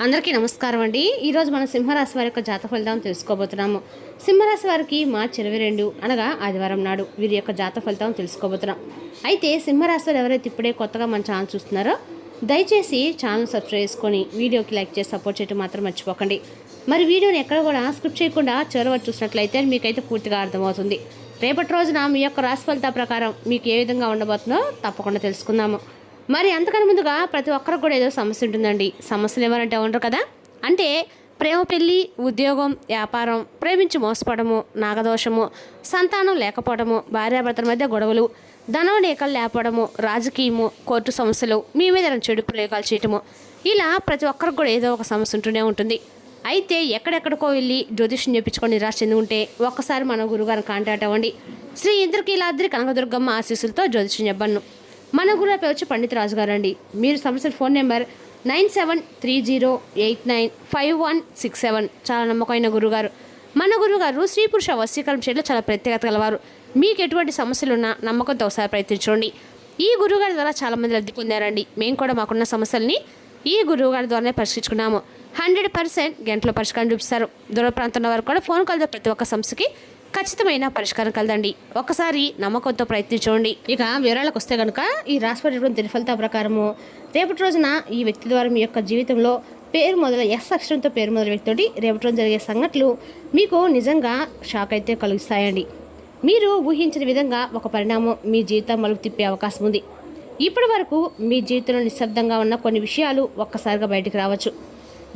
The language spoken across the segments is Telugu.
అందరికీ నమస్కారం అండి. ఈరోజు మనం సింహరాశి వారి యొక్క జాతక ఫలితాలను తెలుసుకోబోతున్నాము. సింహరాశి వారికి మార్చి 22 అనగా ఆదివారం నాడు వీరి యొక్క జాతక ఫలితాలను తెలుసుకోబోతున్నాం. అయితే సింహరాశి వారు ఎవరైతే ఇప్పుడే కొత్తగా మన ఛానల్ చూస్తున్నారో దయచేసి ఛానల్ సబ్స్క్రైబ్ చేసుకొని వీడియోకి లైక్ చేసి సపోర్ట్ చేయడం మాత్రం మర్చిపోకండి. మరి వీడియోని ఎక్కడ కూడా స్క్రిప్ట్ చేయకుండా చివరి చూసినట్లయితే మీకైతే పూర్తిగా అర్థమవుతుంది. రేపటి రోజున మీ యొక్క రాశి ఫలితాల ప్రకారం మీకు ఏ విధంగా ఉండబోతుందో తప్పకుండా తెలుసుకుందాము. మరి అంతకన్నా ముందుగా ప్రతి ఒక్కరికి కూడా ఏదో సమస్య ఉంటుందండి. సమస్యలు ఎవరంటే ఉండరు కదా. అంటే ప్రేమ, పెళ్ళి, ఉద్యోగం, వ్యాపారం, ప్రేమించి మోసపోవడము, నాగదోషము, సంతానం లేకపోవడము, భార్యాభర్తల మధ్య గొడవలు, ధనవనేకలు లేపడము, రాజకీయము, కోర్టు సమస్యలు, మీ మీద చెడు ప్రయోగాలు చేయటము, ఇలా ప్రతి ఒక్కరికి కూడా ఏదో ఒక సమస్య ఉంటూనే ఉంటుంది. అయితే ఎక్కడెక్కడికో వెళ్ళి జ్యోతిష్యం చెప్పించుకొని నిరాశ చెంది ఉంటే ఒక్కసారి మన గురుగారిని కాంటాక్ట్ అవ్వండి. శ్రీ ఇంద్రకీలాద్రి కనకదుర్గమ్మ ఆశీస్సులతో జ్యోతిష్యం చెప్పను. మన గురువు పేరు వచ్చి పండిత్ రాజు గారు అండి. మీరు సంస్థల ఫోన్ నెంబర్ 9730895167. చాలా నమ్మకమైన గురుగారు. మన గురుగారు స్త్రీ పురుష వశీకరణ చేయడంలో చాలా ప్రత్యేకత గలవారు. మీకు ఎటువంటి సమస్యలు ఉన్నా నమ్మకంతో ఒకసారి ప్రయత్నించండి. ఈ గురువుగారి ద్వారా చాలామంది లబ్ధి పొందారండి. మేము కూడా మాకున్న సమస్యల్ని ఈ గురువుగారి ద్వారానే పరిష్కరించుకున్నాము. 100% గంటలో పరిష్కారం చూపిస్తారు. దూర ప్రాంతంలో వారు కూడా ఫోన్ కాల్తో ప్రతి ఒక్క సమస్యకి ఖచ్చితమైన పరిష్కారం కలదండి. ఒకసారి నమ్మకంతో ప్రయత్నించండి. ఇక వివరాలకు వస్తే కనుక ఈ రాశిపడి దిన ఫలితాల ప్రకారము రేపటి రోజున ఈ వ్యక్తి ద్వారా మీ యొక్క జీవితంలో పేరు మొదల ఎస్ అక్షరంతో పేరు మొదల వ్యక్తితోటి రేపటి రోజు జరిగే సంఘటనలు మీకు నిజంగా షాక్ అయితే కలిగిస్తాయండి. మీరు ఊహించిన విధంగా ఒక పరిణామం మీ జీవితం మలుపు తిప్పే అవకాశం ఉంది. ఇప్పటి వరకు మీ జీవితంలో నిశ్శబ్దంగా ఉన్న కొన్ని విషయాలు ఒక్కసారిగా బయటకు రావచ్చు.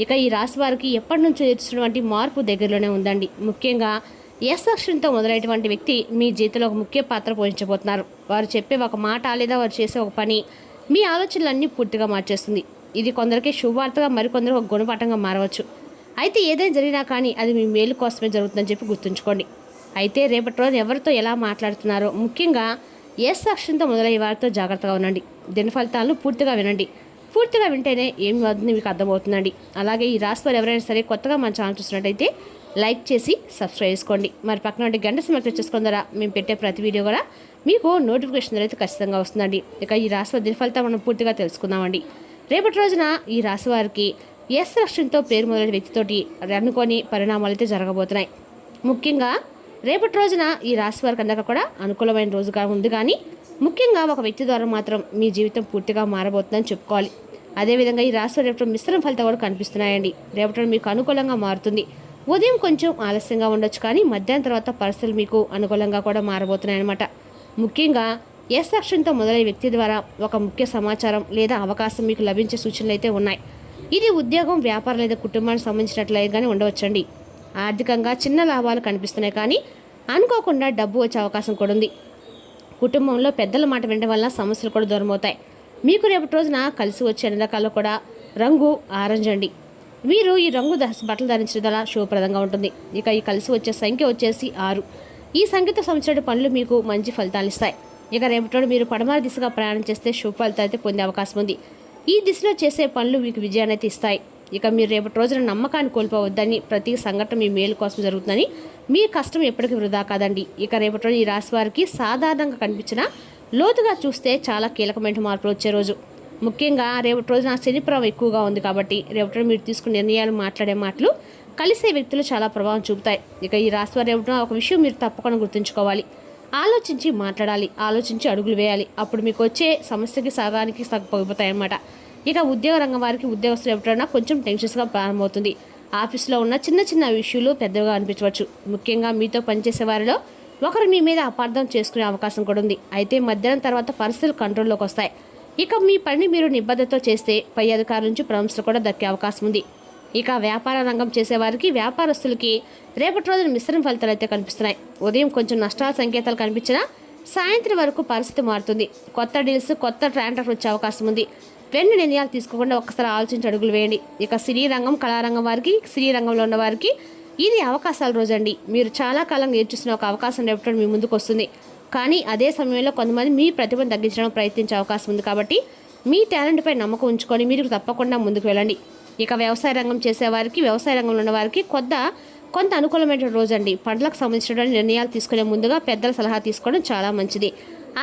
ఇక ఈ రాశి వారికి ఎప్పటి నుంచో ఎదుర్కొన్నటువంటి మార్పు దగ్గరలోనే ఉందండి. ముఖ్యంగా ఎస్ అక్షరంతో మొదలైనటువంటి వ్యక్తి మీ జీవితంలో ఒక ముఖ్య పాత్ర పోషించబోతున్నారు. వారు చెప్పే ఒక మాట లేదా వారు చేసే ఒక పని మీ ఆలోచనలన్నీ పూర్తిగా మార్చేస్తుంది. ఇది కొందరికి శుభవార్తగా, మరికొందరు ఒక గుణపాఠంగా మారవచ్చు. అయితే ఏదైనా జరిగినా కానీ అది మీ మేలు కోసమే జరుగుతుందని చెప్పి గుర్తుంచుకోండి. అయితే రేపటి రోజు ఎవరితో ఎలా మాట్లాడుతున్నారో, ముఖ్యంగా ఎస్ అక్షరంతో మొదలయ్యే వారితో జాగ్రత్తగా ఉండండి. దిన ఫలితాలను పూర్తిగా వినండి. పూర్తిగా వింటేనే ఏమి అవుతుంది మీకు అర్థమవుతుందండి. అలాగే ఈ రాశి వారు ఎవరైనా సరే కొత్తగా మన ఛానల్ చూసినట్టయితే లైక్ చేసి సబ్స్క్రైబ్ చేసుకోండి. మరి పక్కన గంట సింబల్ చేసుకున్న ద్వారా మేము పెట్టే ప్రతి వీడియో కూడా మీకు నోటిఫికేషన్ అయితే ఖచ్చితంగా వస్తుందండి. ఇక ఈ రాశి వారి దిన ఫలితాలు మనం పూర్తిగా తెలుసుకుందామండి. రేపటి రోజున ఈ రాశి వారికి ఎస్ అక్షరంతో పేరు మొదలైన వ్యక్తితోటి అనుకోని పరిణామాలు అయితే జరగబోతున్నాయి. ముఖ్యంగా రేపటి రోజున ఈ రాశి వారికి అందరికీ కూడా అనుకూలమైన రోజుగా ఉంది. కానీ ముఖ్యంగా ఒక వ్యక్తి ద్వారా మాత్రం మీ జీవితం పూర్తిగా మారబోతుందని చెప్పుకోవాలి. అదేవిధంగా ఈ రాశి వారి రేపటి మిశ్రమ ఫలితాలు కూడా కనిపిస్తున్నాయండి. రేపటి మీకు అనుకూలంగా మారుతుంది. ఉదయం కొంచెం ఆలస్యంగా ఉండొచ్చు, కానీ మధ్యాహ్నం తర్వాత పరిస్థితులు మీకు అనుకూలంగా కూడా మారబోతున్నాయన్నమాట. ముఖ్యంగా ఎస్ అక్షరంతో మొదలైన వ్యక్తి ద్వారా ఒక ముఖ్య సమాచారం లేదా అవకాశం మీకు లభించే సూచనలు అయితే ఉన్నాయి. ఇది ఉద్యోగం, వ్యాపారం లేదా కుటుంబానికి సంబంధించినట్లయితే కానీ ఉండవచ్చండి. ఆర్థికంగా చిన్న లాభాలు కనిపిస్తున్నాయి, కానీ అనుకోకుండా డబ్బు వచ్చే అవకాశం కూడా ఉంది. కుటుంబంలో పెద్దల మాట వినడం వల్ల సమస్యలు కూడా దూరం అవుతాయి. మీకు రేపటి రోజున కలిసి వచ్చే అన్ని రకాల్లో కూడా రంగు ఆరెంజ్ అండి. మీరు ఈ రంగు బట్టలు ధరించడం ద్వారా శుభప్రదంగా ఉంటుంది. ఇక ఈ కలిసి వచ్చే సంఖ్య వచ్చేసి 6. ఈ సంఖ్యతో సంబంధించిన పనులు మీకు మంచి ఫలితాలు ఇస్తాయి. ఇక రేపటి మీరు పడమర దిశగా ప్రయాణం చేస్తే శుభ ఫలితాలు అయితే పొందే అవకాశం ఉంది. ఈ దిశలో చేసే పనులు మీకు విజయాన్ని అయితే ఇస్తాయి. ఇక మీరు రేపటి రోజున నమ్మకాన్ని కోల్పోవద్దని, ప్రతి సంఘటన మీ మేలు కోసం జరుగుతుందని, మీ కష్టం ఎప్పటికీ వృధా కాదండి. ఇక రేపటి రోజు ఈ రాశి వారికి సాధారణంగా కనిపించిన లోతుగా చూస్తే చాలా కీలకమైన మార్పులు వచ్చే రోజు. ముఖ్యంగా రేపటి రోజున శని ప్రభావం ఎక్కువగా ఉంది కాబట్టి రేపటి మీరు తీసుకునే నిర్ణయాలు, మాట్లాడే మాటలు కలిసే వ్యక్తులు చాలా ప్రభావం చూపుతాయి. ఇక ఈ రాశి వారి రేపటి ఒక విషయం మీరు తప్పకుండా గుర్తుంచుకోవాలి. ఆలోచించి మాట్లాడాలి, ఆలోచించి అడుగులు వేయాలి. అప్పుడు మీకు వచ్చే సమస్యకి సాగానికి తగ్గిపోతాయి అన్నమాట. ఇక ఉద్యోగ రంగం వారికి ఉద్యోగస్తులు ఎప్పుడైనా కొంచెం టెన్షన్స్గా ప్రారంభమవుతుంది. ఆఫీస్లో ఉన్న చిన్న చిన్న విషయాలు పెద్దగా అనిపించవచ్చు. ముఖ్యంగా మీతో పనిచేసే వారిలో ఒకరు మీ మీద అపార్థం చేసుకునే అవకాశం కూడా ఉంది. అయితే మధ్యాహ్నం తర్వాత పరిస్థితులు కంట్రోల్లోకి వస్తాయి. ఇక మీ పని మీరు నిబద్ధతతో చేస్తే పై అధికారుల నుంచి ప్రశంసలు కూడా దక్కే అవకాశం ఉంది. ఇక వ్యాపార రంగం చేసేవారికి, వ్యాపారస్తులకి రేపటి రోజున మిశ్రమ ఫలితాలు అయితే కనిపిస్తున్నాయి. ఉదయం కొంచెం నష్టాల సంకేతాలు కనిపించినా సాయంత్రం వరకు పరిస్థితి మారుతుంది. కొత్త డీల్స్, కొత్త ట్రాన్సాక్షన్ వచ్చే అవకాశం ఉంది. వెంటనే నిర్ణయాలు తీసుకోకుండా ఒక్కసారి ఆలోచించి అడుగులు వేయండి. ఇక సినీ రంగం, కళారంగం వారికి, సినీ రంగంలో ఉన్న వారికి ఇది అవకాశాల రోజండి. మీరు చాలా కాలంగా ఎదురుచూసిన ఒక అవకాశం రేపటి మీ ముందుకు వస్తుంది. కానీ అదే సమయంలో కొంతమంది మీ ప్రతిభను తగ్గించడానికి ప్రయత్నించే అవకాశం ఉంది. కాబట్టి మీ టాలెంట్పై నమ్మకం ఉంచుకొని మీరు తప్పకుండా ముందుకు వెళ్ళండి. ఇక వ్యవసాయ రంగం చేసేవారికి, వ్యవసాయ రంగంలో ఉన్న వారికి కొంత అనుకూలమైన రోజండి. పంటలకు సంబంధించిన నిర్ణయాలు తీసుకునే ముందుగా పెద్దల సలహా తీసుకోవడం చాలా మంచిది.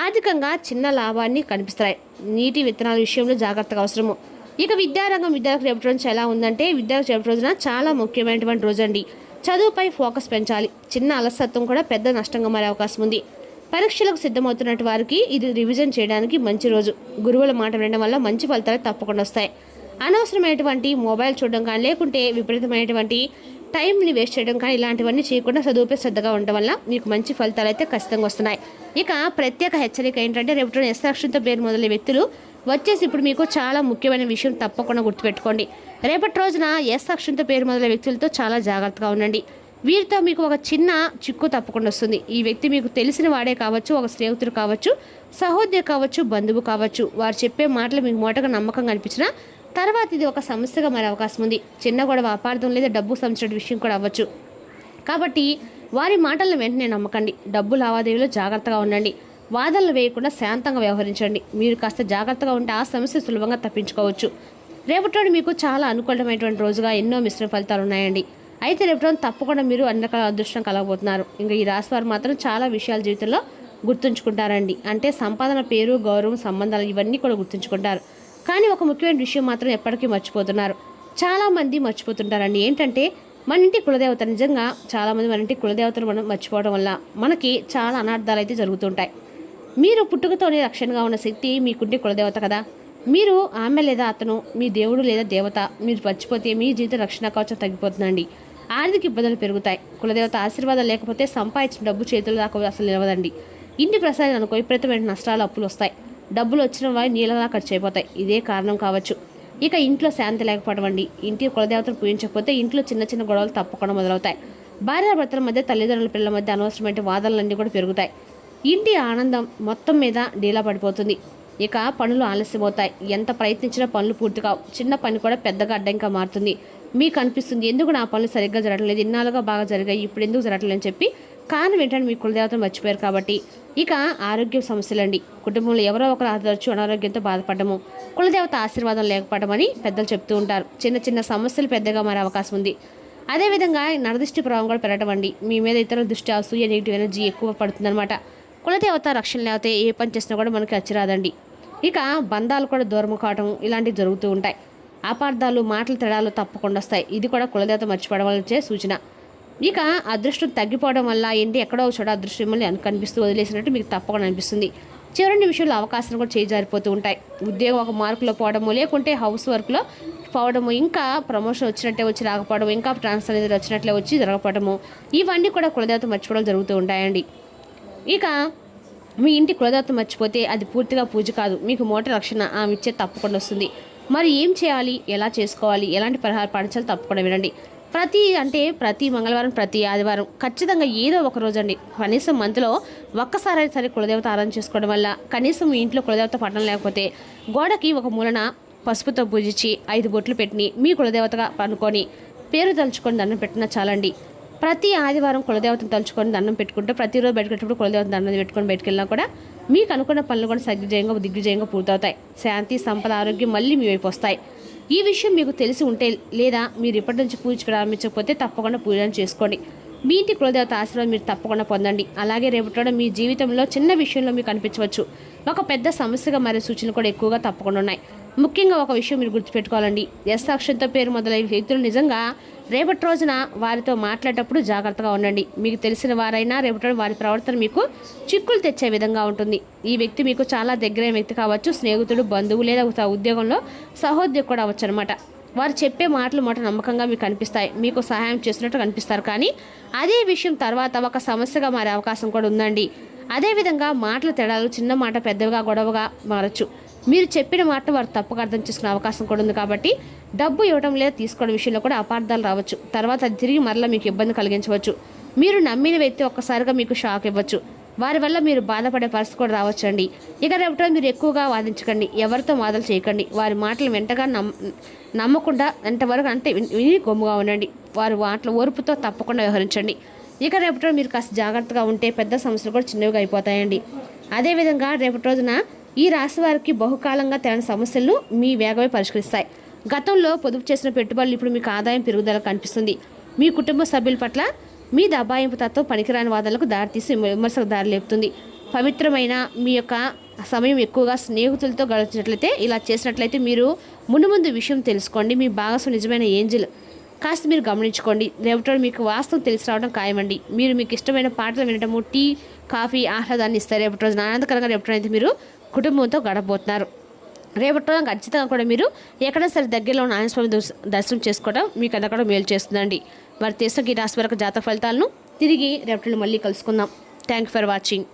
ఆర్థికంగా చిన్న లాభాన్ని కనిపిస్తాయి. నీటి విత్తనాల విషయంలో జాగ్రత్తగా అవసరము. ఇక విద్యార్థులకు రేపటి రోజు ఎలా ఉందంటే, విద్యార్థులకు రేపటి రోజున చాలా ముఖ్యమైనటువంటి రోజు అండి. చదువుపై ఫోకస్ పెంచాలి. చిన్న అలసత్వం కూడా పెద్ద నష్టంగా మారే అవకాశం ఉంది. పరీక్షలకు సిద్ధమవుతున్నట్టు వారికి ఇది రివిజన్ చేయడానికి మంచి రోజు. గురువుల మాట వినడం వల్ల మంచి ఫలితాలు తప్పకుండా వస్తాయి. అనవసరమైనటువంటి మొబైల్ చూడడం కానీ, లేకుంటే విపరీతమైనటువంటి టైంని వేస్ట్ చేయడం కానీ, ఇలాంటివన్నీ చేయకుండా చదువుపై శ్రద్ధగా ఉండడం వల్ల మీకు మంచి ఫలితాలు అయితే ఖచ్చితంగా వస్తున్నాయి. ఇక ప్రత్యేక హెచ్చరిక ఏంటంటే, రేపు ఎస్ అక్షరంతో పేరు మొదలైన వ్యక్తులు వచ్చేసి ఇప్పుడు మీకు చాలా ముఖ్యమైన విషయం తప్పకుండా గుర్తుపెట్టుకోండి. రేపటి రోజున ఎస్ అక్షరంతో పేరు మొదలైన వ్యక్తులతో చాలా జాగ్రత్తగా ఉండండి. వీరితో మీకు ఒక చిన్న చిక్కు తప్పకుండా వస్తుంది. ఈ వ్యక్తి మీకు తెలిసిన వాడే కావచ్చు, ఒక స్నేహితుడు కావచ్చు, సహోదరు కావచ్చు, బంధువు కావచ్చు. వారు చెప్పే మాటలు మీకు మోటగా నమ్మకంగా అనిపించినా తర్వాత ఇది ఒక సమస్యగా మారే అవకాశం ఉంది. చిన్న గొడవ, అపార్థం లేదా డబ్బు సంబంధించిన విషయం కూడా అవ్వచ్చు. కాబట్టి వారి మాటలను వెంటనే నమ్మకండి. డబ్బు లావాదేవీలో జాగ్రత్తగా ఉండండి. వాదనలు వేయకుండా శాంతంగా వ్యవహరించండి. మీరు కాస్త జాగ్రత్తగా ఉంటే ఆ సమస్య సులభంగా తప్పించుకోవచ్చు. రేపటి మీకు చాలా అనుకూలమైనటువంటి రోజుగా ఎన్నో మిశ్రమ ఫలితాలు ఉన్నాయండి. అయితే రేపటి తప్పకుండా మీరు అన్ని రకాల అదృష్టం కలగబోతున్నారు. ఇంకా ఈ రాశి వారు మాత్రం చాలా విషయాల జీవితంలో గుర్తుంచుకుంటారండి. అంటే సంపాదన, పేరు, గౌరవం, సంబంధాలు ఇవన్నీ కూడా గుర్తుంచుకుంటారు. కానీ ఒక ముఖ్యమైన విషయం మాత్రం ఎప్పటికీ మర్చిపోతున్నారు. చాలామంది మర్చిపోతుంటారండి. ఏంటంటే మన ఇంటి కులదేవత, నిజంగా చాలామంది మన ఇంటి కులదేవతను మనం మర్చిపోవడం వల్ల మనకి చాలా అనార్థాలు అయితే జరుగుతుంటాయి. మీరు పుట్టుకతోనే రక్షణగా ఉన్న శక్తి మీకుంటే కులదేవత కదా. మీరు ఆమె లేదా అతను మీ దేవుడు లేదా దేవత మీరు మర్చిపోతే మీ జీవిత రక్షణ కవచం తగ్గిపోతుందండి. ఆర్థిక ఇబ్బందులు పెరుగుతాయి. కులదేవత ఆశీర్వాదం లేకపోతే సంపాదించిన డబ్బు చేతులు దాకా అసలు నిలవదండి. ఇంటి ప్రసాదం అనుకో విపరీతమైన నష్టాలు, అప్పులు వస్తాయి. డబ్బులు వచ్చిన వారి నీళ్ళగా ఖర్చు అయిపోతాయి. ఇదే కారణం కావచ్చు. ఇక ఇంట్లో శాంతి లేకపోవడం అండి. ఇంటి కులదేవతను పూజించకపోతే ఇంట్లో చిన్న చిన్న గొడవలు తప్పకుండా మొదలవుతాయి. భార్యాభర్తల మధ్య, తల్లిదండ్రుల పిల్లల మధ్య అనవసరమైన వాదనలన్నీ కూడా పెరుగుతాయి. ఇంటి ఆనందం మొత్తం మీద డీలా పడిపోతుంది. ఇక పనులు ఆలస్యమవుతాయి. ఎంత ప్రయత్నించినా పనులు పూర్తి కావు. చిన్న పని కూడా పెద్దగా అడ్డంగా మారుతుంది. మీకు అనిపిస్తుంది, ఎందుకు నా పనులు సరిగ్గా జరగలేదు, ఇన్నాళ్ళుగా బాగా జరిగాయి, ఇప్పుడు ఎందుకు జరగలేదు అని చెప్పి. కారణం ఏంటంటే మీ కులదేవతను మర్చిపోయారు కాబట్టి. ఇక ఆరోగ్య సమస్యలండి. కుటుంబంలో ఎవరో ఒకరు తరచు అనారోగ్యంతో బాధపడము, కులదేవత ఆశీర్వాదం లేకపోవడం అని పెద్దలు చెప్తూ ఉంటారు. చిన్న చిన్న సమస్యలు పెద్దగా మారే అవకాశం ఉంది. అదేవిధంగా నరదృష్టి ప్రభావం కూడా పెరగడం అండి. మీ మీద ఇతరుల దృష్టి, అసూయ, నెగిటివ్ ఎనర్జీ ఎక్కువ పడుతుందన్నమాట. కులదేవత రక్షణ లేకపోతే ఏ పని చేసినా కూడా మనకి అచ్చిరాదండి. ఇక బంధాలు కూడా దూరం కావడం ఇలాంటివి జరుగుతూ ఉంటాయి. అపార్థాలు, మాటలు, తేడాలు తప్పకుండా వస్తాయి. ఇది కూడా కులదేవత మర్చిపోవడం వల్ల వచ్చే సూచన. ఇక అదృష్టం తగ్గిపోవడం వల్ల ఏంటి, ఎక్కడో చోట అదృష్టం మిమ్మల్ని కనిపిస్తూ వదిలేసినట్టు మీకు తప్పకుండా అనిపిస్తుంది. చివరి విషయంలో అవకాశాలు కూడా చేజారిపోతూ ఉంటాయి. ఉద్యోగం ఒక మార్కులో పోవడము, లేకుంటే హౌస్ వర్క్లో పోవడము, ఇంకా ప్రమోషన్ వచ్చినట్టే వచ్చి రాకపోవడం, ఇంకా ట్రాన్స్ఫర్ అనేది వచ్చినట్లే వచ్చి జరగకపోవడము, ఇవన్నీ కూడా కులదేవత మర్చిపోవడం జరుగుతూ ఉంటాయండి. ఇక మీ ఇంటి కులదేవత మర్చిపోతే అది పూర్తిగా పూజ కాదు, మీకు మోట రక్షణ ఆమె ఇచ్చే తప్పకుండా వస్తుంది. మరి ఏం చేయాలి, ఎలా చేసుకోవాలి, ఎలాంటి పరిహార పాటించాలి తప్పకుండా వినండి. ప్రతి మంగళవారం, ప్రతి ఆదివారం ఖచ్చితంగా ఏదో ఒక రోజు అండి, కనీసం మంత్లో ఒక్కసారి సరే కులదేవత ఆరాధన చేసుకోవడం వల్ల, కనీసం మీ ఇంట్లో కులదేవత పట్టణం లేకపోతే గోడకి ఒక మూలన పసుపుతో పూజించి 5 బొట్లు పెట్టి మీ కులదేవతగా అనుకొని పేరు తలుచుకొని దండం పెట్టినా చాలండి. ప్రతి ఆదివారం కులదేవతను తలుచుకొని దండం పెట్టుకుంటే, ప్రతిరోజు బయటకెళ్ళినప్పుడు కులదేవత దండం పెట్టుకొని బయటకు వెళ్ళినా కూడా మీకు అనుకున్న పనులు కూడా దిగ్విజయంగా పూర్తవుతాయి. శాంతి, సంపద, ఆరోగ్యం మళ్ళీ మీ వైపు వస్తాయి. ఈ విషయం మీకు తెలిసి ఉంటే, లేదా మీరు ఇప్పటి నుంచి పూజ ప్రారంభించకపోతే తప్పకుండా పూజను చేసుకోండి. మీ ఇంటి కులదేవత ఆశీర్వాదం మీరు తప్పకుండా పొందండి. అలాగే రేపటి మీ జీవితంలో చిన్న విషయంలో మీకు అనిపించవచ్చు, ఒక పెద్ద సమస్యగా మారే సూచనలు కూడా ఎక్కువగా తప్పకుండా ఉన్నాయి. ముఖ్యంగా ఒక విషయం మీరు గుర్తుపెట్టుకోవాలండి. ఎస్ అక్షరంతో పేరు మొదలైన వ్యక్తులు నిజంగా రేపటి రోజున వారితో మాట్లాడేటప్పుడు జాగ్రత్తగా ఉండండి. మీకు తెలిసిన వారైనా రేపటి వారి ప్రవర్తన మీకు చిక్కులు తెచ్చే విధంగా ఉంటుంది. ఈ వ్యక్తి మీకు చాలా దగ్గరైన వ్యక్తి కావచ్చు, స్నేహితుడు, బంధువు లేదా ఉద్యోగంలో సహోద్యోగి కూడా అవ్వచ్చు అనమాట. వారు చెప్పే మాటలు నమ్మకంగా మీకు కనిపిస్తాయి, మీకు సహాయం చేసినట్టు కనిపిస్తారు. కానీ అదే విషయం తర్వాత ఒక సమస్యగా మారే అవకాశం కూడా ఉందండి. అదేవిధంగా మాటల తేడాలు, చిన్న మాట పెద్దవిగా గొడవగా మారచ్చు. మీరు చెప్పిన మాట వారు తప్పుగా అర్థం చేసుకునే అవకాశం కూడా ఉంది. కాబట్టి డబ్బు ఇవ్వడం లేదా తీసుకోవడం విషయంలో కూడా అపార్థాలు రావచ్చు. తర్వాత అది తిరిగి మరలా మీకు ఇబ్బంది కలిగించవచ్చు. మీరు నమ్మిన వ్యక్తి ఒక్కసారిగా మీకు షాక్ ఇవ్వచ్చు. వారి వల్ల మీరు బాధపడే పరిస్థితి కూడా రావచ్చండి. ఇక రేపటి మీరు ఎక్కువగా వాదించకండి, ఎవరితో వాదనలు చేయకండి. వారి మాటలు వెంటగా నమ్మకుండా ఎంతవరకు విని గమ్ముగా ఉండండి. వారి మాటలు ఓర్పుతో తప్పకుండా వ్యవహరించండి. ఇక రేపటి మీరు కాస్త జాగ్రత్తగా ఉంటే పెద్ద సమస్యలు కూడా చిన్నవిగా అయిపోతాయండి. అదేవిధంగా రేపటి రోజున ఈ రాశి వారికి బహుకాలంగా తేలిన సమస్యలను మీ వేగమే పరిష్కరిస్తాయి. గతంలో పొదుపు చేసిన పెట్టుబడులు ఇప్పుడు మీకు ఆదాయం పెరుగుదల కనిపిస్తుంది. మీ కుటుంబ సభ్యుల పట్ల మీ దబాయింపు తత్వం పనికిరాని వాదనలకు దారితీసి విమర్శకు దారి లేపుతుంది. పవిత్రమైన మీ యొక్క సమయం ఎక్కువగా స్నేహితులతో గడిచినట్లయితే ఇలా చేసినట్లయితే మీరు ముందు విషయం తెలుసుకోండి. మీ భాగస్వామి నిజమైన ఏంజిల్ కాస్త మీరు గమనించుకోండి. రేపటి మీకు వాస్తవం తెలిసి రావడం ఖాయమండి. మీరు మీకు ఇష్టమైన పాటలు వినటము, టీ కాఫీ ఆహ్లాదాన్ని ఇస్తారు. రేపటి రోజున ఆనందకరంగా రేపటి అయితే మీరు కుటుంబంతో గడపబోతున్నారు. రేపటి రోజున ఖచ్చితంగా కూడా మీరు ఎక్కడైనా సరే దగ్గరలో ఉన్న ఆంజనేయ స్వామి దర్శనం చేసుకోవడం మీకు అక్కడ కూడా మేలు చేస్తుందండి. మరి తీసిన ఈ రాశి వరకు జాతక ఫలితాలను తిరిగి రేపటి మళ్ళీ కలుసుకుందాం. Thank for watching.